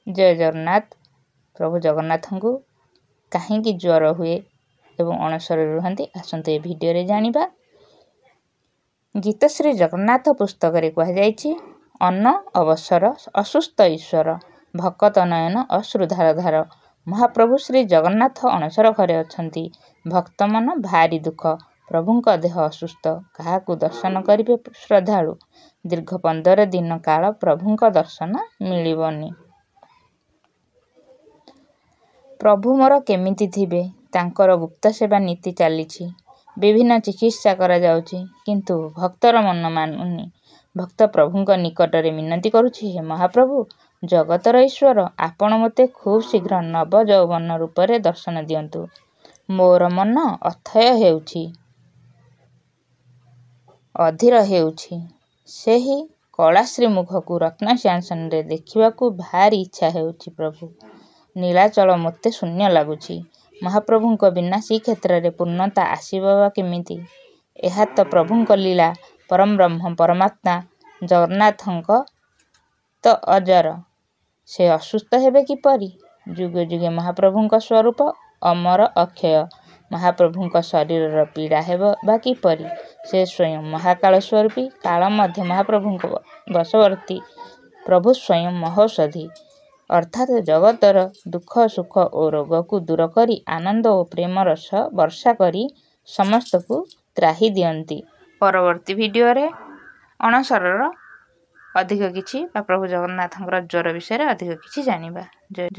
जय जगन्नाथ। प्रभु जगन्नाथ को कहीं ज्वर हुए एवं अणसर रुहति आसतु ए भिडियो जानिबा। गीत श्री जगन्नाथ पुस्तक रे कहुଯାଇଛି अन्न अवसर असुस्थ ईश्वर भक्त नयन अश्रुधार धार। महाप्रभु श्री जगन्नाथ अणसर घरे अछंती। भक्त मन भारी दुख प्रभुंक देह असुस्थ काहाकू दर्शन करिवे श्रद्धालु। दीर्घ 15 दिन काल प्रभुंक दर्शन मिलिबनी। प्रभु मोर केमिति थिबे तांकर गुप्त सेवा नीति चलीछि। विभिन्न चिकित्सा करा जाउछि किंतु भक्तर मन मानुनी। भक्त प्रभुंक निकट रे मिनती करुछि हे महाप्रभु जगतर ईश्वर आपण मते खूब शीघ्र नव यौवन रूप रे दर्शन दियंतु। मोर मन अथय हेउछि अधीर हेउछि। सेही कलाश्री मुख को रत्न सिंहासन रे देखिबाकू भारी इच्छा हेउछि। प्रभु नीलाचल मते शून्य लगुछि। महाप्रभुंक बिना श्रीक्षेत्र रे पूर्णता आसीबा केमिति। एहा तो प्रभुंक लीला परम ब्रह्म परमात्मा जगन्नाथंक तो अजर से असुस्थ हेबे किपरि। जुगे जुगे महाप्रभुंक स्वरूप अमर अक्षय। महाप्रभुंक शरीर पीड़ा हेबा किपरि। से स्वयं महाकाल स्वरूपी काल मध्य महाप्रभुंक वशवर्ती प्रभु स्वयं महौषधि अर्थात जगतर दुख सुख और रोग को दूर करी आनंद और प्रेम रस वर्षा करी समस्त को त्राही दियंती। परवर्ती वीडियो रे अणसरर अधिक किछि प्रभु जगन्नाथंकर ज्वर विषय अधिक किछि जानिबा। जय